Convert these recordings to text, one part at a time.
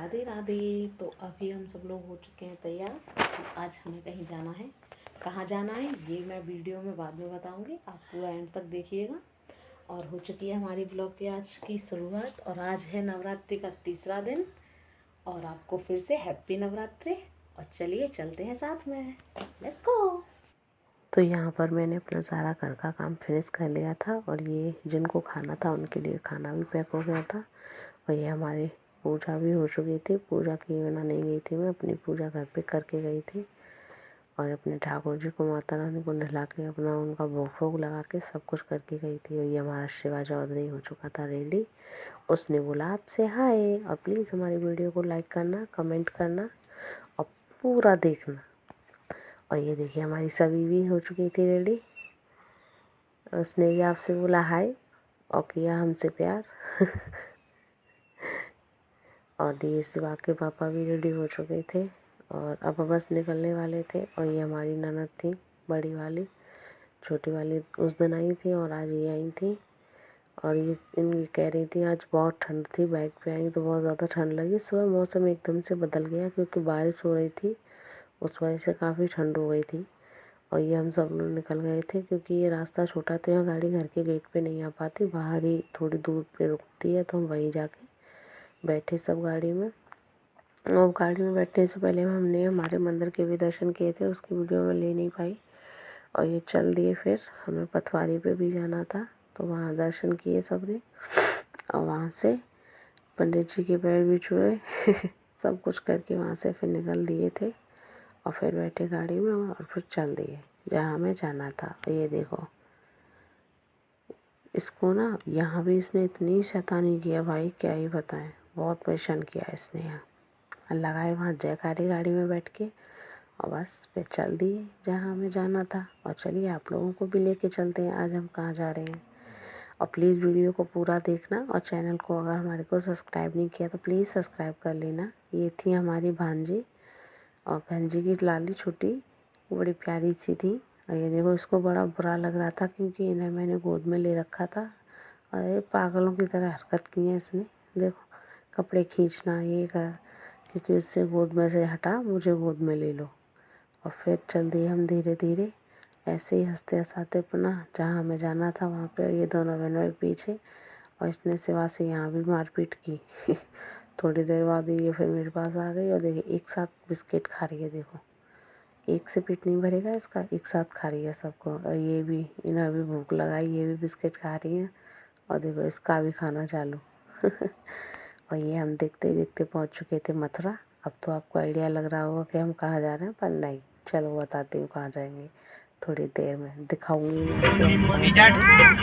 राधे राधे। तो अभी हम सब लोग हो चुके हैं तैयार। आज हमें कहीं जाना है। कहाँ जाना है ये मैं वीडियो में बाद में बताऊंगी, आप पूरा एंड तक देखिएगा। और हो चुकी है हमारी ब्लॉग की आज की शुरुआत। और आज है नवरात्रि का तीसरा दिन। और आपको फिर से हैप्पी नवरात्रि। और चलिए चलते हैं साथ में, लेट्स गो। तो यहाँ पर मैंने अपना सारा घर का काम फिनिश कर लिया था। और ये जिनको खाना था उनके लिए खाना भी पैक हो गया था। और ये हमारी पूजा भी हो चुकी थी। पूजा किए बिना नहीं गई थी, मैं अपनी पूजा घर पे करके गई थी। और अपने ठाकुर जी को, माता रानी को नहला के अपना उनका भोग फोग लगा के सब कुछ करके गई थी। और ये हमारा शिवा चौधरी हो चुका था रेडी। उसने बोला आपसे हाय। और प्लीज़ हमारी वीडियो को लाइक करना, कमेंट करना और पूरा देखना। और ये देखिए हमारी सभी भी हो चुकी थी रेडी। उसने भी आपसे बोला हाय और किया हमसे प्यार। और ये शिवा के पापा भी रेडी हो चुके थे और अब बस निकलने वाले थे। और ये हमारी ननद थी, बड़ी वाली। छोटी वाली उस दिन आई थी और आज ये आई थी। और ये इनकी कह रही थी आज बहुत ठंड थी, बाइक पे आई तो बहुत ज़्यादा ठंड लगी। सुबह मौसम एकदम से बदल गया क्योंकि बारिश हो रही थी, उस वजह से काफ़ी ठंड हो गई थी। और ये हम सब लोग निकल गए थे क्योंकि ये रास्ता छोटा था, यहाँ गाड़ी घर के गेट पे नहीं आ पाती, बाहर ही थोड़ी दूर पे रुकती है। तो हम वहीं जाके बैठे सब गाड़ी में। और गाड़ी में बैठने से पहले हमने हमारे मंदिर के भी दर्शन किए थे, उसकी वीडियो में ले नहीं पाई। और ये चल दिए, फिर हमें पथवारी पे भी जाना था तो वहाँ दर्शन किए सबने। और वहाँ से पंडित जी के पैर भी छुए। सब कुछ करके वहाँ से फिर निकल दिए थे। और फिर बैठे गाड़ी में और फिर चल दिए जहाँ हमें जाना था। और ये देखो इसको ना, यहाँ भी इसने इतनी शैतानी किया भाई, क्या ही बताएं, बहुत परेशान किया इसने। यहाँ लगाए वहाँ जयकारे गाड़ी में बैठ के और बस फिर चल दिए जहाँ हमें जाना था। और चलिए आप लोगों को भी लेके चलते हैं आज हम कहाँ जा रहे हैं। और प्लीज़ वीडियो को पूरा देखना और चैनल को अगर हमारे को सब्सक्राइब नहीं किया तो प्लीज़ सब्सक्राइब कर लेना। ये थी हमारी भांजी और भांजी की लाली छोटी, बड़ी प्यारी सी थी। और ये देखो इसको बड़ा बुरा लग रहा था क्योंकि इन्हें मैंने गोद में ले रखा था। और ये पागलों की तरह हरकत की है इसने, देखो कपड़े खींचना ये कर, क्योंकि उससे गोद में से हटा, मुझे गोद में ले लो। और फिर चल दिए हम धीरे धीरे ऐसे ही हंसते हंसाते अपना जहाँ हमें जाना था वहाँ पे। ये दोनों बहनों के पीछे। और इसने सिवा से यहाँ भी मारपीट की। थोड़ी देर बाद ये फिर मेरे पास आ गई और देखिए एक साथ बिस्किट खा रही है। देखो एक से पेट नहीं भरेगा इसका, एक साथ खा रही है सबको। और ये भी, इन्हें भी भूख लगाई, ये भी बिस्किट खा रही हैं। और देखो इसका भी खाना चालू। और ये हम देखते ही देखते पहुँच चुके थे मथुरा। अब तो आपको आइडिया लग रहा होगा कि हम कहाँ जा रहे हैं, पर नहीं, चलो बताती हूँ कहाँ जाएंगे। थोड़ी देर में दिखाऊंगी मैं आपको हम कहाँ जा रहे हैं।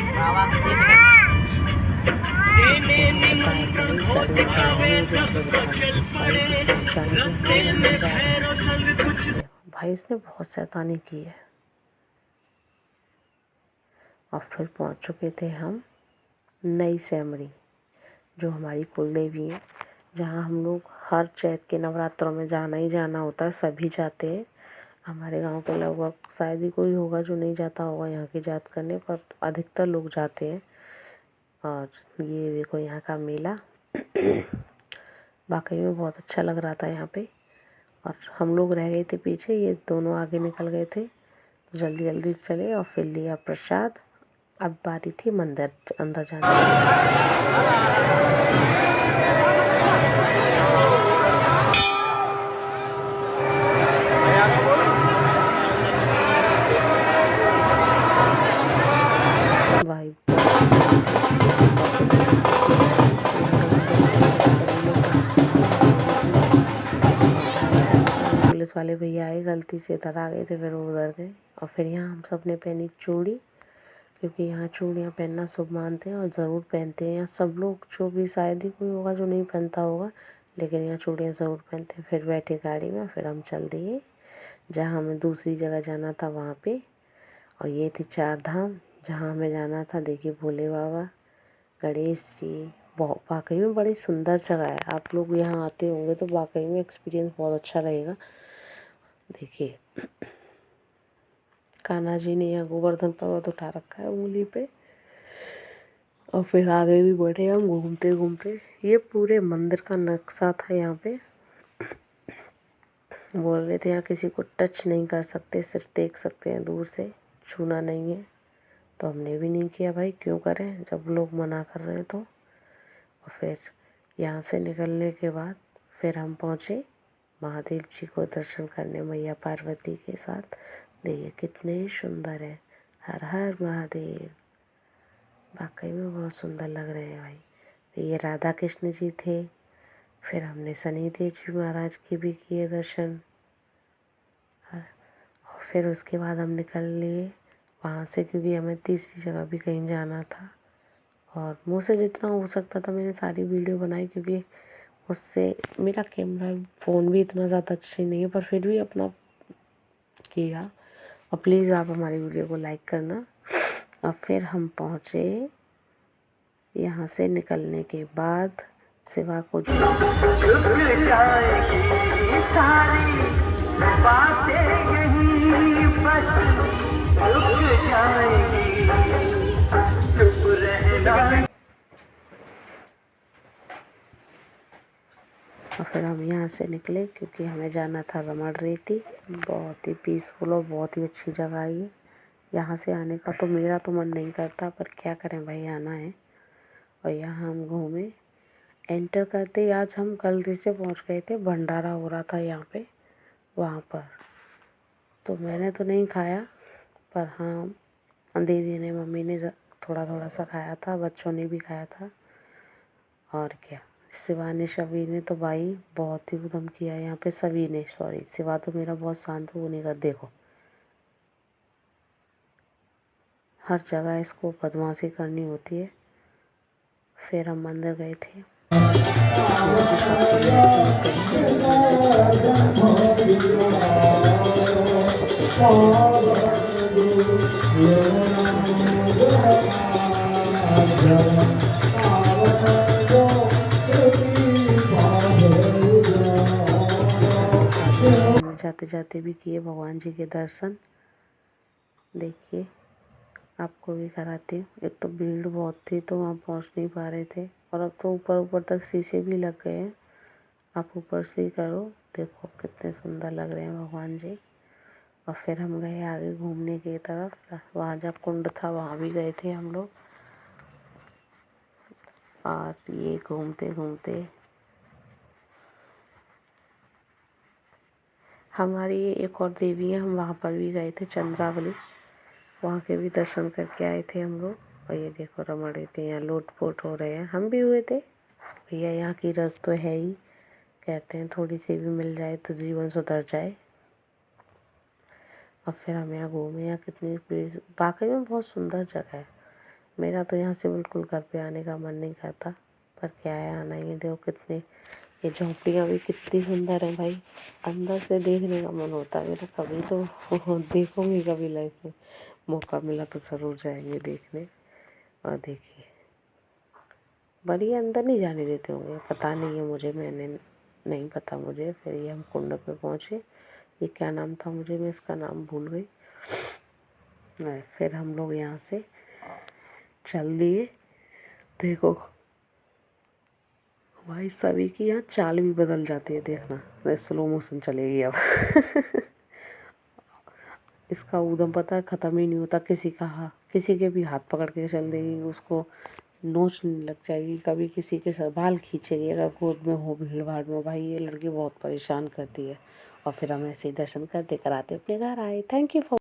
इसको हम बताया था नहीं, गाड़ी में चढ़ाऊंगी मुझे अंदर बिठा लो, भाई तो पहुँचाएंगे हम जा रहे हैं। देखो भाई इसने बहुत शैतानी की है। और फिर पहुँच चुके थे हम नई सेमरी, जो हमारी कुलदेवी है, जहाँ हम लोग हर चैत के नवरात्रों में जाना ही जाना होता है, सभी जाते हैं। हमारे गांव के लगभग शायद ही कोई होगा जो नहीं जाता होगा यहाँ की जात करने, पर अधिकतर लोग जाते हैं। और ये देखो यहाँ का मेला। वाकई में बहुत अच्छा लग रहा था यहाँ पे। और हम लोग रह गए थे पीछे, ये दोनों आगे निकल गए थे तो जल्दी जल्दी चले और फिर लिया प्रसाद। अब बारी थी मंदिर अंदर जाने की। भाई बहुत भीड़ थी। और फिर यहाँ आरती आई, सिंघाड़े में बजते बजते सभी लोग डांस करते हैं, हमने भी किया। और डांस करने के बाद पुलिस वाले भैया आए, गलती से इधर आ गए थे, फिर वो उधर गए। और फिर यहाँ हम सब ने पहनी चूड़ी, क्योंकि यहाँ चूड़ियाँ पहनना शुभ मानते हैं और ज़रूर पहनते हैं यहाँ सब लोग। जो भी शायद ही कोई होगा जो नहीं पहनता होगा, लेकिन यहाँ चूड़ियाँ ज़रूर पहनते हैं। फिर बैठे गाड़ी में, फिर हम चल दिए जहाँ हमें दूसरी जगह जाना था वहाँ पे। और ये थी चार धाम जहाँ हमें जाना था। देखिए भोले बाबा, गणेश जी, बहुत वाकई में बड़ी सुंदर जगह है। आप लोग यहाँ आते होंगे तो वाकई में एक्सपीरियंस बहुत अच्छा रहेगा। देखिए कान्हा जी ने यहाँ गोवर्धन पर्वत उठा रखा है उंगली पे। और फिर आगे भी बढ़े हम घूमते घूमते। ये पूरे मंदिर का नक्शा था यहाँ पे। बोल रहे थे यहाँ किसी को टच नहीं कर सकते, सिर्फ देख सकते हैं दूर से, छूना नहीं है। तो हमने भी नहीं किया भाई, क्यों करें जब लोग मना कर रहे हैं तो। और फिर यहाँ से निकलने के बाद फिर हम पहुँचे महादेव जी को दर्शन करने, मैया पार्वती के साथ। देखिए कितने सुंदर हैं। हर हर महादेव। वाकई में बहुत सुंदर लग रहे हैं भाई। ये राधा कृष्ण जी थे। फिर हमने शनिदेव जी महाराज के भी किए दर्शन। और फिर उसके बाद हम निकल लिए वहाँ से, क्योंकि हमें तीसरी जगह भी कहीं जाना था। और मुझसे जितना हो सकता था मैंने सारी वीडियो बनाई, क्योंकि मुझसे मेरा कैमरा फ़ोन भी इतना ज़्यादा अच्छी नहीं है, पर फिर भी अपना किया। और प्लीज़ आप हमारी वीडियो को लाइक करना। और फिर हम पहुँचे यहाँ से निकलने के बाद शिवा को जो और फिर हम यहाँ से निकले, क्योंकि हमें जाना था रमण रेती। बहुत ही पीसफुल और बहुत ही अच्छी जगह है ये। यहाँ से आने का तो मेरा तो मन नहीं करता, पर क्या करें भाई, आना है। और यहाँ हम घूमे। एंटर करते ही आज हम गलती से पहुँच गए थे, भंडारा हो रहा था यहाँ पे, वहाँ पर। तो मैंने तो नहीं खाया, पर हाँ दीदी ने, मम्मी ने थोड़ा थोड़ा सा खाया था, बच्चों ने भी खाया था। और क्या, शिवा ने, शवी ने तो भाई बहुत ही उद्यम किया यहाँ पे। सभी ने, सॉरी, शिवा तो मेरा बहुत शांत होने का, देखो हर जगह इसको बदमाशी करनी होती है। फिर हम मंदिर गए थे। जाते जाते भी किए भगवान जी के दर्शन। देखिए आपको भी कराती हूँ। एक तो भीड़ बहुत थी तो वहाँ पहुँच नहीं पा रहे थे, और अब तो ऊपर ऊपर तक शीशे भी लग गए हैं। आप ऊपर से ही करो, देखो कितने सुंदर लग रहे हैं भगवान जी। और फिर हम गए आगे घूमने की तरफ। वहाँ जब कुंड था वहाँ भी गए थे हम लोग। और ये घूमते घूमते हमारी एक और देवी है, हम वहाँ पर भी गए थे, चंद्रावली। वहाँ के भी दर्शन करके आए थे हम लोग। और ये देखो रमण रेती यहाँ लोट पोट हो रहे हैं, हम भी हुए थे। भैया यहाँ की रस तो है ही, कहते हैं थोड़ी सी भी मिल जाए तो जीवन सुधर जाए। और फिर हम यहाँ घूमे। यहाँ कितनी भीड़, वाकई में बहुत सुंदर जगह है। मेरा तो यहाँ से बिल्कुल घर पे आने का मन नहीं करता, पर क्या है, आना ही है। देखो कितने, ये झोंपड़ियाँ भी कितनी सुंदर हैं भाई, अंदर से देखने का मन होता है मेरा। कभी तो देखूंगी, कभी लाइफ में मौका मिला तो ज़रूर जाएंगे देखने। और देखिए, बड़ी अंदर नहीं जाने देते होंगे, पता नहीं है मुझे, मैंने नहीं पता मुझे। फिर ये हम कुंड पे पहुँचे। ये क्या नाम था मुझे, मैं इसका नाम भूल गई। फिर हम लोग यहाँ से चल दिए। देखो भाई सभी की यहाँ चाल भी बदल जाती है, देखना स्लो मोशन चलेगी अब। इसका ऊधम पता है ख़त्म ही नहीं होता। किसी के भी हाथ पकड़ के चल देगी, उसको नोचने लग जाएगी, कभी किसी के सर बाल खींचेगी अगर गोद में हो, भीड़ भाड़ में। भाई ये लड़की बहुत परेशान करती है। और फिर हम ऐसे ही दर्शन करते कराते अपने घर आए। Thank you for